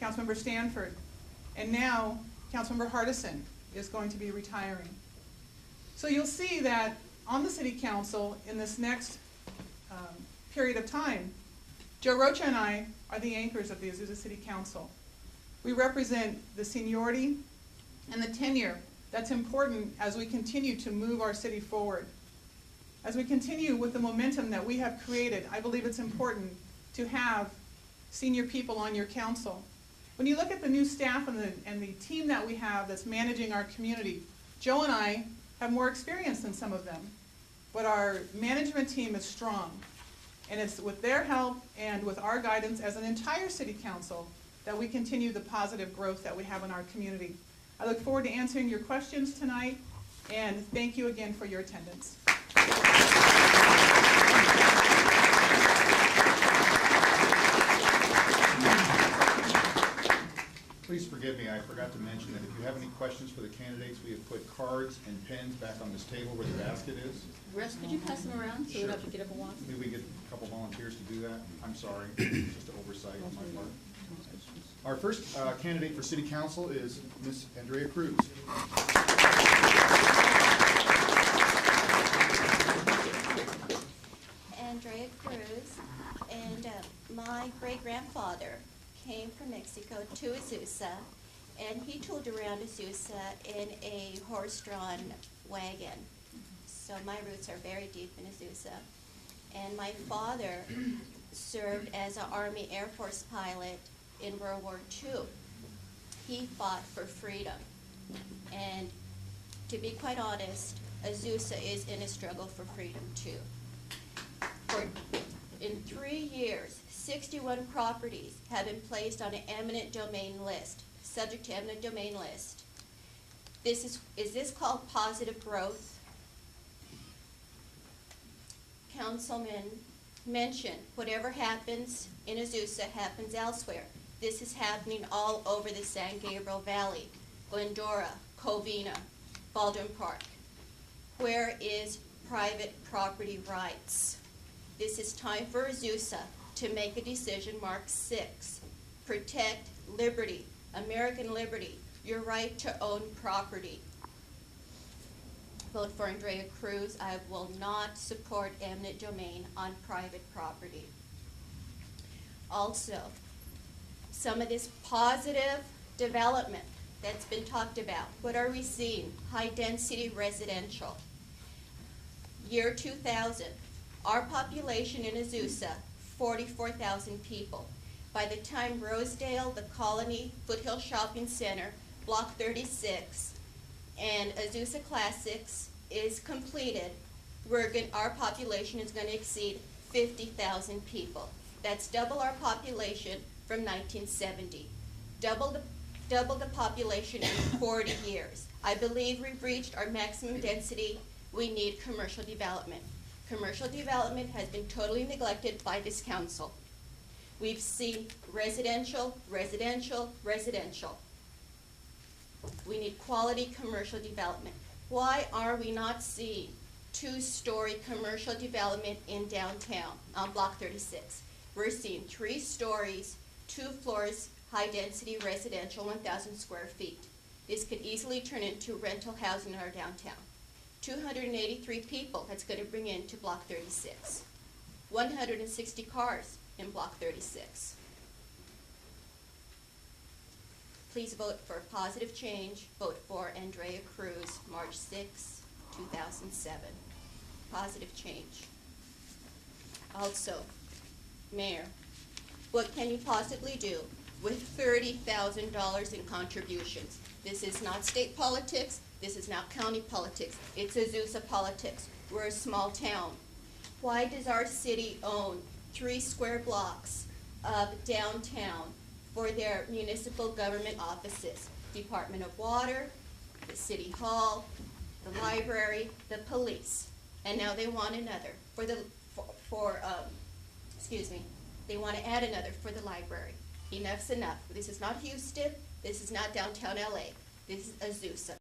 Councilmember Stanford, and now Councilmember Hardison is going to be retiring. So you'll see that on the City Council in this next period of time, Joe Rocha and I are the anchors of the Azusa City Council. We represent the seniority and the tenure that's important as we continue to move our city forward. As we continue with the momentum that we have created, I believe it's important to have senior people on your council. When you look at the new staff and the team that we have that's managing our community, Joe and I have more experience than some of them, but our management team is strong. And it's with their help and with our guidance as an entire City Council that we continue the positive growth that we have in our community. I look forward to answering your questions tonight, and thank you again for your attendance. Please forgive me, I forgot to mention that if you have any questions for the candidates, we have put cards and pens back on this table where the basket is. Russ, could you pass them around so we don't have to get up and walk? Maybe we get a couple volunteers to do that. I'm sorry, just an oversight on my part. Our first candidate for City Council is Ms. Andrea Cruz. Andrea Cruz, and my great-grandfather came from Mexico to Azusa, and he toured around Azusa in a horse-drawn wagon. So my roots are very deep in Azusa. And my father served as an Army Air Force pilot in World War II. He fought for freedom. And to be quite honest, Azusa is in a struggle for freedom too. In 3 years, 61 properties have been placed on an eminent domain list, subject to eminent domain list. Is this called positive growth? Councilman mentioned whatever happens in Azusa happens elsewhere. This is happening all over the San Gabriel Valley, Glendora, Covina, Baldwin Park. Where is private property rights? This is time for Azusa to make a decision, Mark 6. Protect liberty, American liberty, your right to own property. Vote for Andrea Cruz. I will not support eminent domain on private property. Also, some of this positive development that's been talked about. What are we seeing? High density residential. Year 2000, our population in Azusa, 44,000 people. By the time Rosedale, the Colony, Foothill Shopping Center, Block 36, and Azusa Classics is completed, our population is going to exceed 50,000 people. That's double our population from 1970. Double the population in 40 years. I believe we've reached our maximum density. We need commercial development. Commercial development has been totally neglected by this council. We've seen residential, residential, residential. We need quality commercial development. Why are we not seeing two-story commercial development in downtown on Block 36? We're seeing 3 stories, 2 floors, high-density residential, 1,000 square feet. This could easily turn into rental housing in our downtown. 283 people that's going to bring into Block 36. 160 cars in Block 36. Please vote for positive change. Vote for Andrea Cruz, March 6, 2007. Positive change. Also, Mayor, what can you possibly do with $30,000 in contributions? This is not state politics. This is not county politics. It's Azusa politics. We're a small town. Why does our city own 3 square blocks of downtown for their municipal government offices? Department of Water, the City Hall, the library, the police. And now they want another they want to add another for the library. Enough's enough. This is not Houston. This is not downtown LA. This is Azusa.